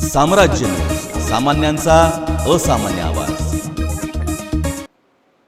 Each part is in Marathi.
साम्राज्य न्यूज, सामान्यांचा असामान्य आवाज।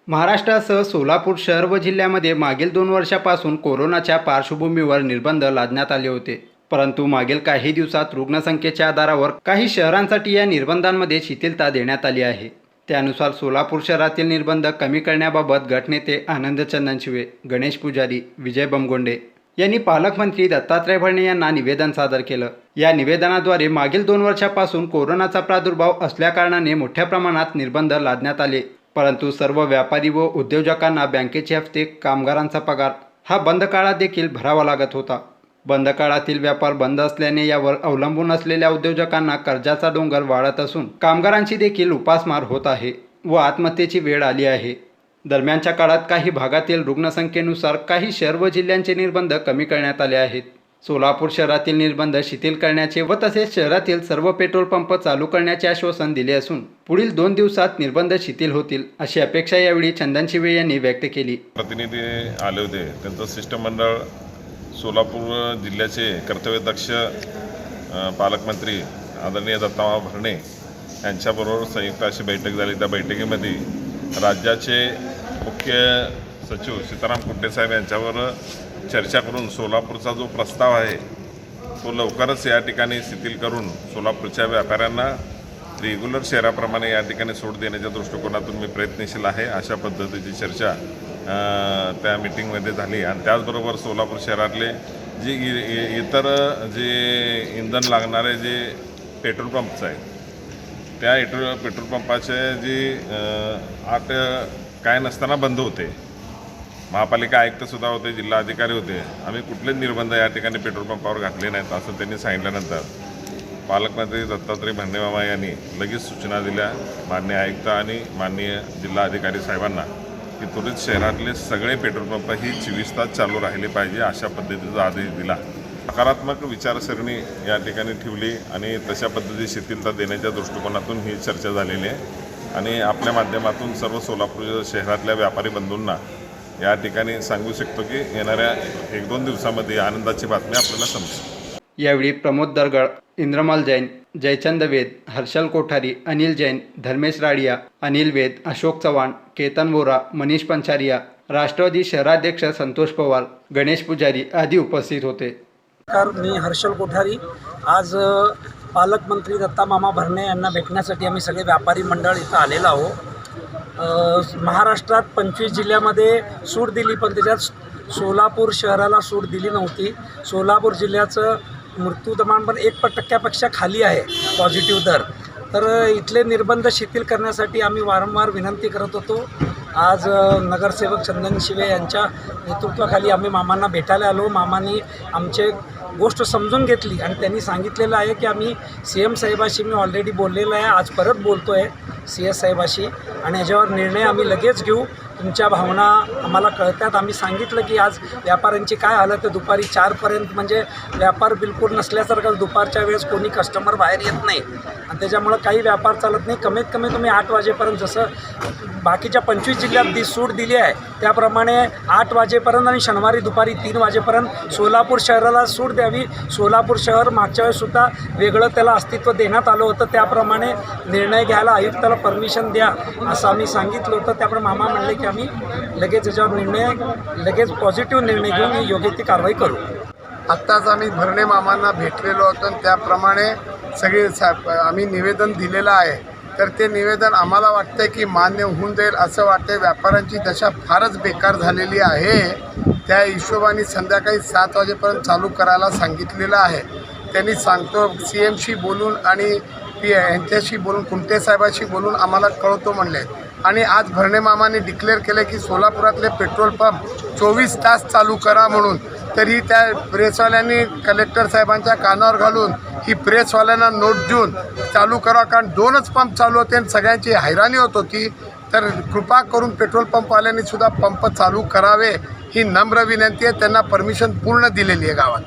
महाराष्ट्रासह सोलापूर शहर व जिल्ह्यामध्ये मागील 2 वर्षापासून कोरोनाच्या पार्श्वभूमीवर निर्बंध लादण्यात आले होते, परंतु मागील काही दिवसात रुग्णसंख्येच्या आधारावर काही शहरांसाठी या निर्बंधांमध्ये शिथिलता देण्यात आली आहे। त्यानुसार सोलापूर शहरातील निर्बंध कमी करण्याबाबत गटनेते आनंद चंदनशिवे, गणेश पुजारी, विजय बमगोंडे यांनी पालकमंत्री दत्तात्रय भरणे यांना निवेदन सादर केलं। या निवेदनाद्वारे मागील 2 वर्षापासून कोरोनाचा प्रादुर्भाव असल्याकारणाने मोठ्या प्रमाणात निर्बंध लादण्यात आले, परंतु सर्व व्यापारी व उद्योजकांना बँकेचे हप्ते, कामगारांचा पगार हा बंद काळात देखील भरावा लागत होता। बंद काळातील व्यापार बंद असल्याने यावर अवलंबून असलेल्या उद्योजकांना कर्जाचा डोंगर वाढत असून कामगारांची देखील उपासमार होत आहे व आत्महत्येची वेळ आली आहे। दरम्यानच्या काळात काही भागातील रुग्णसंख्येनुसार काही शहर व जिल्ह्यांचे निर्बंध कमी करण्यात आले आहेत। सोलापूर शहरातील निर्बंध शिथिल करण्याचे व तसेच शहरातील सर्व पेट्रोल पंप चालू करण्याचे आश्वासन दिले असून पुढील 2 दिवसात निर्बंध शिथिल होतील अशी अपेक्षा यावेळी चंदनशिवे यांनी व्यक्त केली। प्रतिनिधी आले होते, त्यांचं शिष्टमंडळ सोलापूर जिल्ह्याचे कर्तव्यदक्ष पालकमंत्री आदरणीय दत्तात्रय भरणे यांच्याबरोबर संयुक्त अशी बैठक झाली। त्या बैठकीमध्ये राज्याचे मुख्य सचिव सीताराम कुंटे साहेब यांच्यावर चर्चा करून सोलापूरचा जो प्रस्ताव आहे तो लवकरच या ठिकाणी शिथिल करून सोलापूरच्या व्यापाऱ्यांना रेग्युलर शहराप्रमाणे या ठिकाणी सूट देण्याच्या दृष्टिकोनातून मी प्रयत्नशील आहे, अशा पद्धतीची चर्चा त्या मीटिंगमध्ये झाली। आणि त्याचबरोबर सोलापूर शहरातले जे इतर जे इंधन लागणारे जे पेट्रोल पंप्स आहेत त्या पेट्रोल पंपाचे जे 8 काय नसताना बंद होते, महापालिका आयुक्तसुद्धा होते, जिल्हा अधिकारी होते, आम्ही कुठलेच निर्बंध या ठिकाणी पेट्रोल पंपावर घातले नाहीत असं त्यांनी सांगितल्यानंतर पालकमंत्री दत्तात्रय भरणे मामा यांनी लगेच सूचना दिल्या माननीय आयुक्त आणि माननीय जिल्हा अधिकारी साहेबांना की त्वरित शहरातले सगळे पेट्रोल पंप ही 24 तास चालू राहिले पाहिजे अशा पद्धतीचा आदेश दिला। सकारात्मक विचारसरणी या ठिकाणी ठेवली आणि तशा पद्धती शिथिलता देण्याच्या दृष्टिकोनातून ही चर्चा झालेली आहे। आणि आपल्या माध्यमातून सर्व सोलापूर शहरातल्या व्यापारी बंधूंना या ठिकाणी सांगू शकतो की येणाऱ्या 1-2 दिवसामध्ये आनंदाची बातमी आपल्याला समजेल। यावेळी प्रमोद दरगळ, इंद्रमल जैन, जयचंद वेद, हर्षल कोठारी, अनिल जैन, धर्मेश राडिया, अनिल वेद, अशोक चव्हाण, केतन वोरा, मनीष पंचारिया, राष्ट्रवादी शहराध्यक्ष संतोष पवार, गणेश पुजारी आदी उपस्थित होते। मी हर्षल कोठारी, आज पालकमंत्री दत्तामामा भरणे यांना भेटण्यासाठी आम्ही सगळे व्यापारी मंडळ इथं आलेलो आहोत। महाराष्ट्रात 25 जिल्ह्यामध्ये सूट दिली, पण त्याच्यात सोलापूर शहराला सूट दिली नव्हती। सोलापूर जिल्ह्याचं मृत्यू प्रमाण पण 1% खाली आहे पॉझिटिव्ह दर। तर इथले निर्बंध शिथिल करण्यासाठी आम्ही वारंवार विनंती करत होतो। आज नगरसेवक चंदनशिवे यांच्या नेतृत्वाखाली आम्ही मामांना भेटायला आलो। मामांनी आमचे गोष्ट समजून घेतली आणि त्यांनी सांगितलेलं आहे की आम्ही CM साहेबाशी मी ऑलरेडी बोललेलं आहे, आज परत बोलतो आहे CS साहेबाशी आणि याच्यावर निर्णय आम्ही लगेच घेऊ। तुमच्या भावना आम्हाला कळतात। आम्ही सांगितलं की आज व्यापाऱ्यांची काय हालत आहे, दुपारी 4पर्यंत म्हणजे व्यापार बिलकुल नसल्यासारखं, दुपारच्या वेळेस कोणी कस्टमर बाहेर येत नाही आणि त्याच्यामुळं काही व्यापार चालत नाही। कमीत कमी तुम्ही 8 वाजेपर्यंत, जसं बाकीच्या 25 जिल्ह्यात सूट दिली आहे त्याप्रमाणे 8 वाजेपर्यंत आणि शनिवारी दुपारी 3 वाजेपर्यंत सोलापूर शहराला सूट द्यावी। सोलापूर शहर मागच्या वेळेससुद्धा वेगळं त्याला अस्तित्व देण्यात आलं होतं, त्याप्रमाणे निर्णय घ्यायला आयुक्ताला परमिशन द्या असं आम्ही सांगितलं होतं। त्यामुळे मामा म्हणले की आम्ही लगेच याच्यावर लगेच पॉझिटिव्ह निर्णय घेऊन योग्य ती कारवाई करू। आत्ताच आम्ही भरणे मामांना भेटलेलो होतो आणि त्याप्रमाणे सगळे आम्ही निवेदन दिलेलं आहे। तर ते निवेदन आम्हाला वाटतं की मान्य होऊन जाईल असं वाटते। व्यापाऱ्यांची दशा फारच बेकार झालेली आहे, त्या हिशोबाने संध्याकाळी 7 वाजेपर्यंत चालू करायला सांगितलेलं आहे। त्यांनी सांगतो CMशी बोलून आणि यांच्याशी बोलून, कुंटे साहेबाशी बोलून आम्हाला कळवतो म्हणले। आणि आज भरणे मामाने डिक्लेअर केलं की सोलापुरातले पेट्रोल पंप 24 तास चालू करा म्हणून। तरी त्या प्रेसवाल्यांनी कलेक्टर साहेबांच्या कानावर घालून ही प्रेसवाल्यांना नोट देऊन चालू करा, कारण 2च पंप चालू होते आणि सगळ्यांची हैराणी होत होती। तर कृपा करून पेट्रोल पंपवाल्यांनी सुद्धा पंप चालू करावे ही नम्र विनंती आहे। त्यांना परमिशन पूर्ण दिलेली आहे गावात।